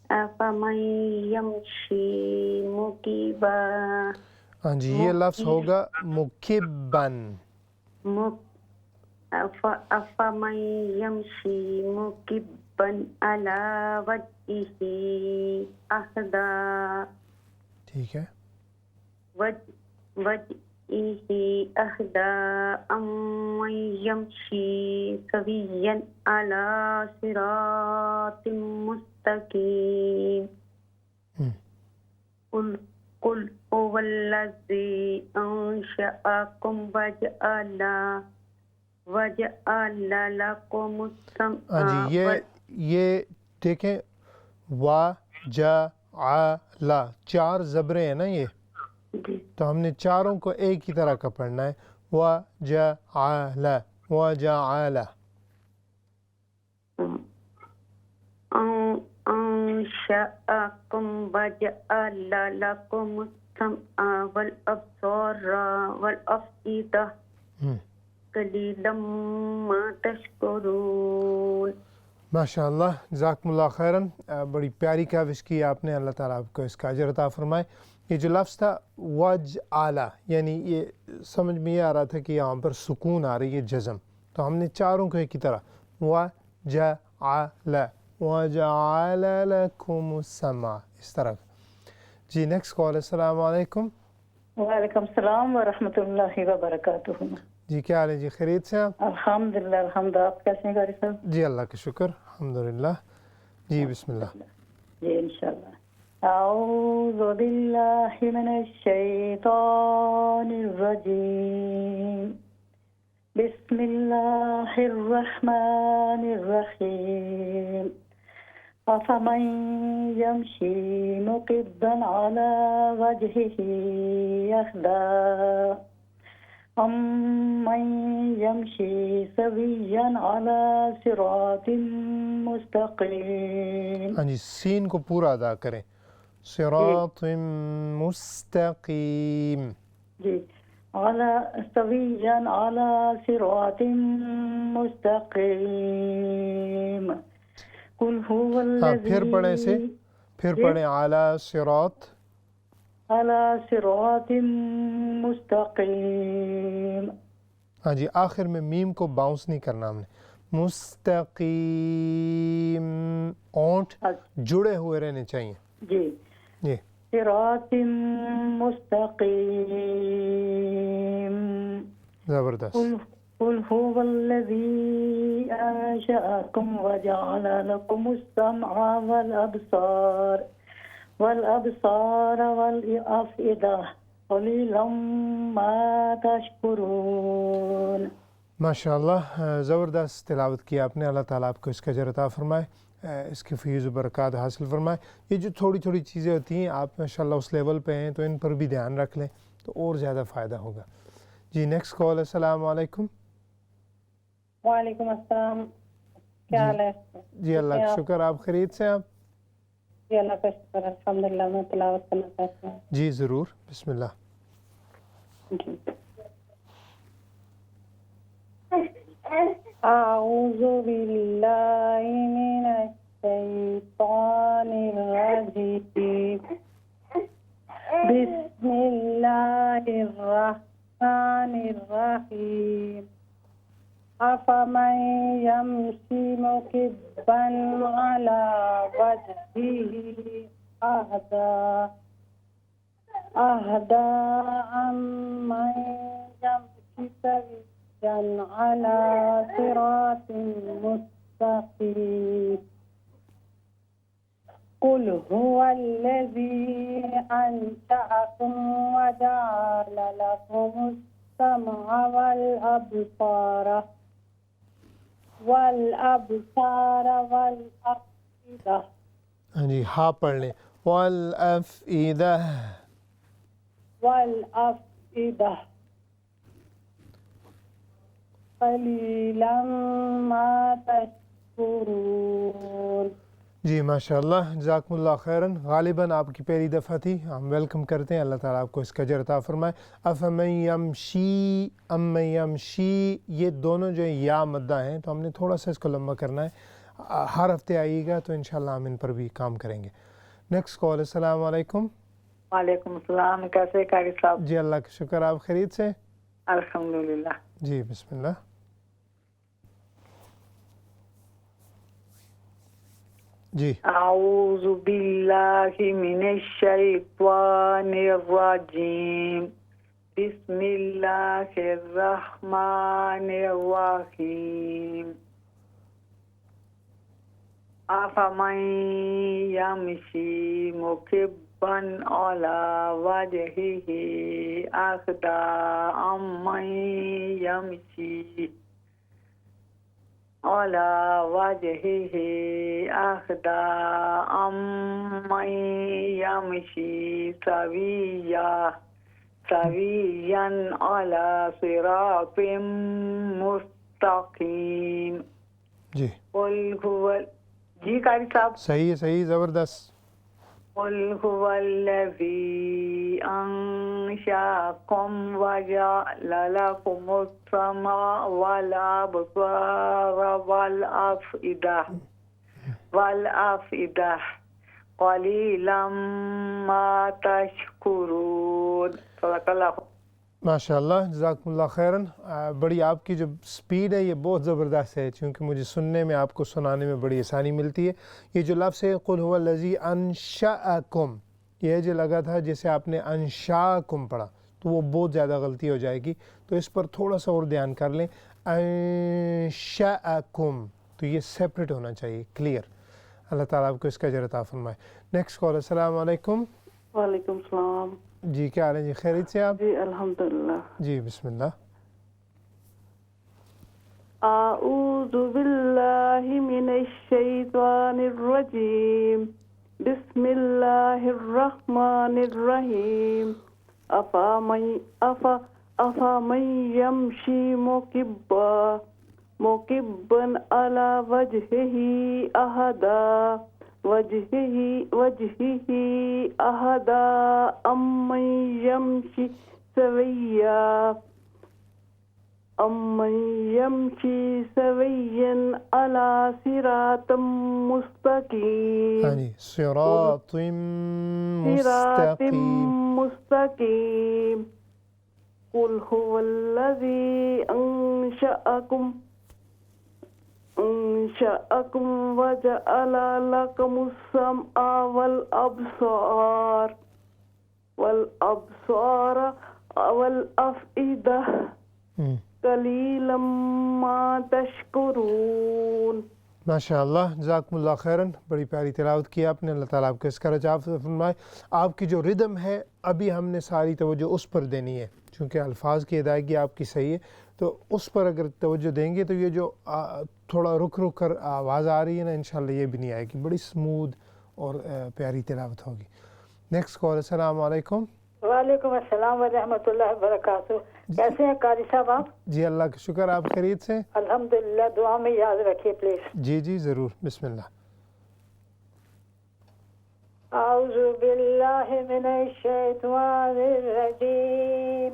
افمن یمشی مکبا. ہاں جی یہ لفظ ہوگا مکبن. افمن یمشی مکبن علی وجہہ اہدی. ٹھیک ہے. وجہہ اہدی امن یمشی سویا علی صراط مستقیم. قل هو الذی انشأکم وجعل لکم السمع. ہاں جی یہ دیکھیں وجعل چار زبریں ہیں نا یہ, تو ہم نے چاروں کو ایک ہی طرح کا پڑھنا ہے. وجعل وجعل. انشأکم وجعل لکم السمع والابصار والافئدہ قلیلا ما تشکرون. ماشاء اللہ جزاکم اللہ خیراً. بڑی پیاری کاوش کی آپ نے, اللہ تعالیٰ آپ کو اس کا اجر عطا فرمائے. یہ جو لفظ تھا وجعل یعنی یہ سمجھ میں یہ آ رہا تھا کہ یہاں پر سکون آ رہی ہے جزم, تو ہم نے چاروں کو ایک ہی طرح وجعل وجعل لکم السمع اس طرح. جی نیکسٹ کال. السلام علیکم. وعلیکم السلام ورحمۃ اللہ وبرکاتہ. جی کیا حال ہے جی, خیریت سے آپ؟ الحمدللہ الحمد. آپ کیسے ہیں قاری صاحب؟ جی اللہ کا شکر الحمدللہ. جی بسم اللہ. جی انشاءاللہ. اعوذ باللہ من الشیطان الرجیم. بسم اللہ الرحمن الرحیم. افمن یمشی مکبا علی وجہہ اہدی امن یمشی سویا علی صراط مستقیم. ہاں جی سین کو پورا ادا کریں. صراط مستقیم. جی سویا علی صراط مستقیم. قل هو الذی. پھر پڑھیں سے, پھر پڑھیں علی صراط. علی صراط مستقیم. ہاں جی آخر میں میم کو باؤنس نہیں کرنا ہم نے. مستقیم اونٹ جڑے ہوئے رہنے چاہیے. جی جی صراط مستقیم. زبردست. قل هو الذی انشأکم وجعل لکم السمع والابصار والافئدہ قلیلا ما تشکرون. ماشاء اللہ زبردست تلاوت کی آپ نے. اللہ تعالیٰ آپ کو اس کا اجر عطا فرمائے, اس کی فیض و برکات حاصل فرمائے. یہ جو تھوڑی تھوڑی چیزیں ہوتی ہیں آپ ماشاءاللہ اس لیول پہ ہیں تو ان پر بھی دھیان رکھ لیں تو اور زیادہ فائدہ ہوگا. جی نیکسٹ کال. السلام علیکم. وعلیکم السلام. کیا حال ہے؟ جی اللہ کا شکر. آپ خیریت سے؟ آپ؟ جی اللہ کا شکر الحمدللہ. میں تلاوت کرنا چاہتا ہوں. جی ضرور. بسم اللہ. اعوذ باللہ من الشیطان الرجیم. بسم اللہ الرحمن الرحیم. افمن یمشی مکبا علی وجہہ اہدی امن یمشی سویا علی صراط مستقیم. قل هو الذی انشأکم وجعل لکم السمع والابصار والافئدہ. ہاں جی ہاں پڑھ لیں. والأفئدة والأفئدة قليلا ما تشكرون. جی ماشاء اللہ، جزاکم اللہ خیراً. غالباً آپ کی پہلی دفعہ تھی، ہم ویلکم کرتے ہیں، اللہ تعالیٰ آپ کو اس کا اجر عطا فرمائے. افمن یمشی امن یمشی، یہ دونوں جو یا مدہ ہیں تو ہم نے تھوڑا سا اس کو لمبا کرنا ہے. ہر ہفتے آئیے گا تو انشاءاللہ ہم ان پر بھی کام کریں گے. Next call. السلام علیکم. وعلیکم السلام. کیسے قاری صاحب؟ جی اللہ کا شکر. آپ خیریت سے؟ الحمدللہ. جی بسم اللہ. جی. اعوذ باللہ من الشیطان الرجیم. بسم اللہ الرحمن الرحیم. افمن یمشی مکبا علی وجہہ اہدی امن یمشی علی وجہہ اہدی امن یمشی سویا علی صراط مستقیم. جی قل هو جی قاری صاحب. صحیح ہے، صحیح، زبردست. قل هو الذی انشأکم وجعل لکم السمع والابصار والافئدة قلیلا ما تشکرون. صدق اللہ. ماشاء اللہ، جزاکم اللہ خیراً. بڑی آپ کی جو سپیڈ ہے یہ بہت زبردست ہے، چونکہ مجھے سننے میں، آپ کو سنانے میں بڑی آسانی ملتی ہے. یہ جو لفظ ہے قل هو الذی انشأکم، یہ جو لگا تھا جیسے آپ نے انشاکم پڑھا تو وہ بہت زیادہ غلطی ہو جائے گی، تو اس پر تھوڑا سا اور دھیان کر لیں. انشأکم تو یہ سیپریٹ ہونا چاہیے، کلیئر. اللہ تعالیٰ آپ کو اس کا اجر عطا فرمائے. Next call. السلام علیکم. وعلیکم السلام. جی کیا حال ہے جی؟ خیریت سے آپ؟ جی الحمدللہ. جی بسم اللہ. اعوذ باللہ من الشیطان الرجیم. بسم اللہ الرحمن الرحیم. افمن یمشی مکبا علی وجہہ اہدی امن یمشی سویا علی صراط مستقیم. ہاں جی، صراط مستقیم. قل هو الذی انشأکم وجعل لکم السمع والابصار والافئدة قلیلا ما تشکرون. ماشاء اللہ، جزاکم اللہ خیراً. بڑی پیاری تلاوت کی آپ نے، اللہ تعالیٰ آپ کو اس کا اجر عطا فرمائے. آپ کی جو ردم ہے ابھی ہم نے ساری توجہ اس پر دینی ہے، چونکہ الفاظ کی ادائیگی آپ کی صحیح ہے، تو اس پر اگر توجہ دیں گے تو یہ جو تھوڑا رک کر آواز آ رہی ہے نا، انشاءاللہ یہ بھی نہیں آئے گی. بڑی سمودھ اور پیاری تلاوت ہوگی. Next call. السلام علیکم. وعلیکم السلام ورحمۃ اللہ وبرکاتہ. کیسے ہیں قاری صاحب آپ؟ جی اللہ کا شکر. آپ خیریت سے؟ الحمدللہ. دعا میں یاد رکھیے پلیز. جی جی ضرور. بسم اللہ. اعوذ باللہ من الشیطان الرجیم.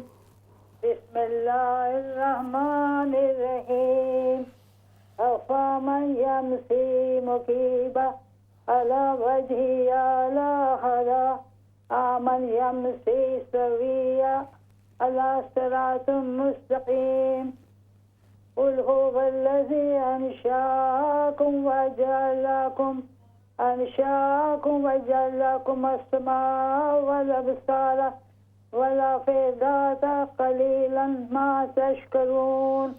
بسم اللہ الرحمن الرحیم. افمن یمشی مکبا علی وجہہ اہدی امن یمشی سویا علی صراط مستقیم. قل هو الذی انشأکم وجعل لکم السمع والابصار والافئدة قلیلا ما تشکرون.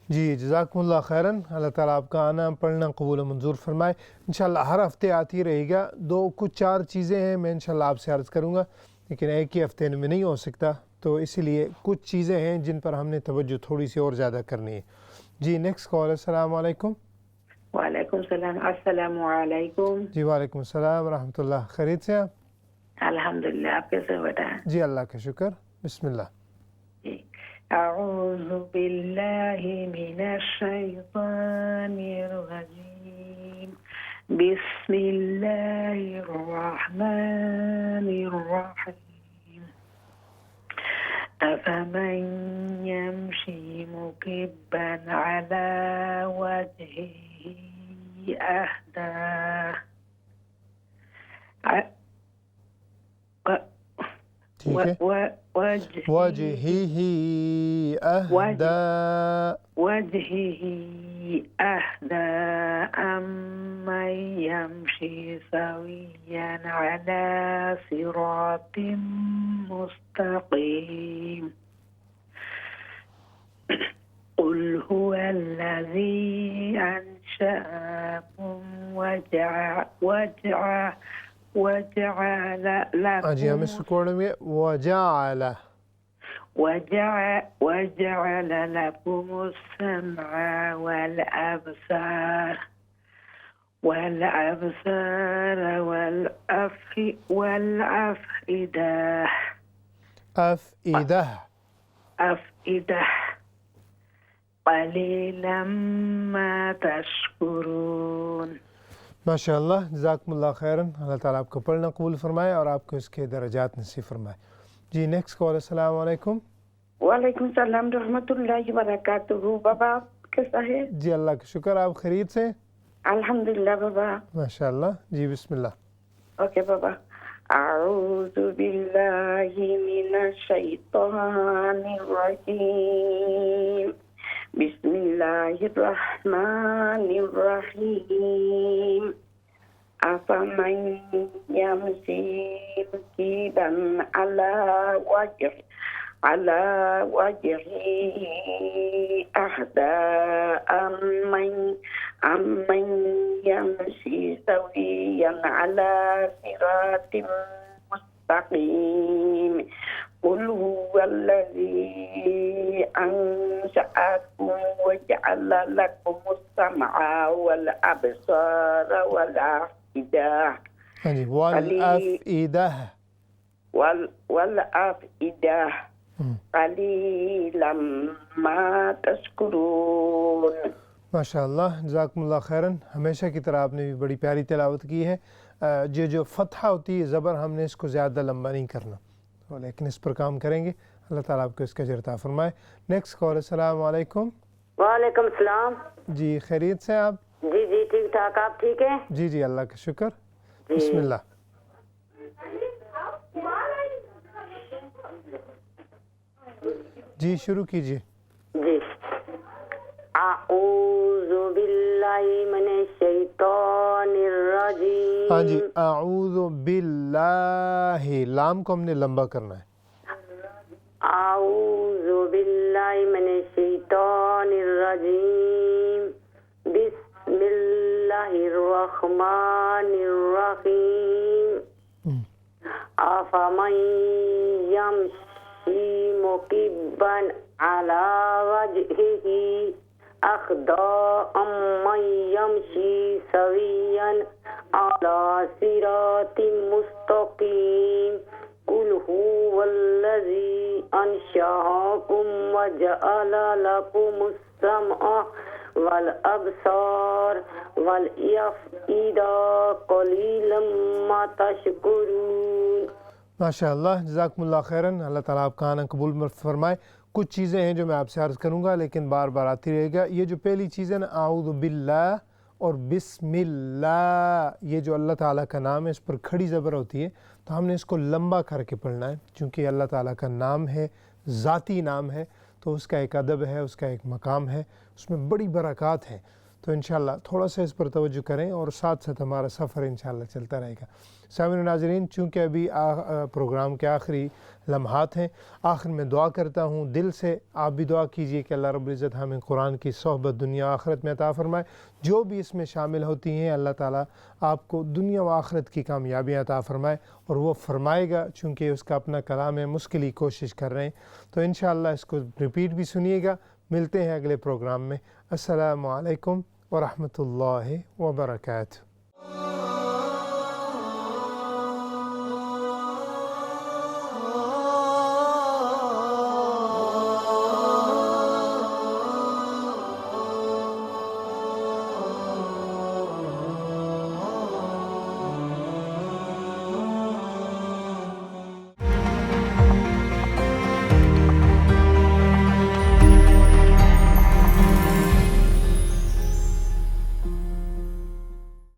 جی جزاکم اللہ خیراً. اللہ تعالیٰ آپ کا آنا پڑھنا قبول و منظور فرمائے. انشاءاللہ ہر ہفتے آتی رہے گا. کچھ 4 چیزیں ہیں میں انشاءاللہ آپ سے عرض کروں گا، لیکن ایک ہی ہفتے میں نہیں ہو سکتا، تو اسی لیے کچھ چیزیں ہیں جن پر ہم نے توجہ تھوڑی سی اور زیادہ کرنی ہے. جی نیکسٹ کال. السلام علیکم. وعلیکم السلام. السلام علیکم. جی وعلیکم السلام ورحمۃ اللہ. خیریت سے آپ؟ الحمدللہ. آپ کیسے ہو بیٹا؟ جی اللہ کا شکر. بسم اللہ. اعوذ باللہ من الشیطان الرجیم. بسم اللہ الرحمن الرحیم. افمن يمشي مكبا على وجهه أهدى وجهه أهدى أمن يمشي سويا على صراط مستقيم. قل هو الذي أنشأكم وجعل لكم جی ہم اس کو میں وجعل لكم السمع والأبصار والأفئدة قلیلا ما تشکرون. ماشاء اللہ. جزاکم اللہ خیراً. اللہ تعالیٰ آپ کو پڑھنا قبول فرمائے اور آپ کو اس کے درجات نصیب فرمائے. جی نیکسٹ کال. السلام علیکم. وعلیکم السلام رحمۃ اللہ وبرکاتہ. بابا کیسا ہے؟ جی اللہ کا شکر. آپ خیریت سے؟ الحمدللہ بابا. ماشاء اللہ. جی بسم اللہ. اوکے بابا. اعوذ باللہ من الشیطان الرجیم. بسم اللہ الرحمن الرحیم. افمن یمشی مکبا علی وجهه أهدى أمن يمشي سويا على صراط مستقيم. قل هو الذي أنشأكم وجعل لكم السمع والأبصار والأفئدة قلیلا ما تشکرون. ماشاء اللہ. جزاکم اللہ خیراً. ہمیشہ کی طرح آپ نے بھی بڑی پیاری تلاوت کی ہے. جو فتحہ ہوتی ہے زبر ہم نے اس کو زیادہ لمبا نہیں کرنا لیکن اس پر کام کریں گے. اللہ تعالیٰ آپ کو اس کا اجر عطا فرمائے. Next call. السلام علیکم. وعلیکم السلام. جی خیریت سے آپ؟ جی ٹھیک ٹھاک. آپ ٹھیک ہیں؟ جی اللہ کا شکر. بسم اللہ. جی شروع کیجیے. جی اعوذ باللہ من الشیطان الرجیم. ہاں جی اعوذ باللہ. لام کو ہم نے لمبا کرنا ہے. اعوذ باللہ من الشیطان الرجیم. بسم اللہ الرحمن الرحیم. افمن یمشی مکبا علی وجهه أهدى أمن يمشي سويا على صراط مستقيم. قل هو الذي أنشأكم وجعل لكم السمع والأبصار والأفئدة قليلا ما تشكرون. ماشاء اللہ. جزاکم اللہ خیراً. اللہ تعالیٰ آپ کا آنا قبول فرمائے. کچھ چیزیں ہیں جو میں آپ سے عرض کروں گا لیکن بار بار آتی رہے گا. یہ جو پہلی چیز ہے نا اعوذ باللہ اور بسم اللہ، یہ جو اللہ تعالیٰ کا نام ہے اس پر کھڑی زبر ہوتی ہے تو ہم نے اس کو لمبا کر کے پڑھنا ہے چونکہ اللہ تعالیٰ کا نام ہے، ذاتی نام ہے تو اس کا ایک ادب ہے، اس کا ایک مقام ہے، اس میں بڑی برکات ہیں. تو انشاءاللہ تھوڑا سا اس پر توجہ کریں اور ساتھ ساتھ ہمارا سفر انشاءاللہ چلتا رہے گا. سامعین ناظرین، چونکہ ابھی پروگرام کے آخری لمحات ہیں، آخر میں دعا کرتا ہوں دل سے، آپ بھی دعا کیجئے کہ اللہ رب العزت ہمیں قرآن کی صحبت دنیا و آخرت میں عطا فرمائے. جو بھی اس میں شامل ہوتی ہیں اللہ تعالیٰ آپ کو دنیا و آخرت کی کامیابیاں عطا فرمائے، اور وہ فرمائے گا چونکہ اس کا اپنا کلام ہے، مسکلی کوشش کر رہے ہیں. تو انشاءاللہ اس کو ریپیٹ بھی سنیے گا. ملتے ہیں اگلے پروگرام میں. السلام علیکم ورحمۃ اللہ وبرکاتہ.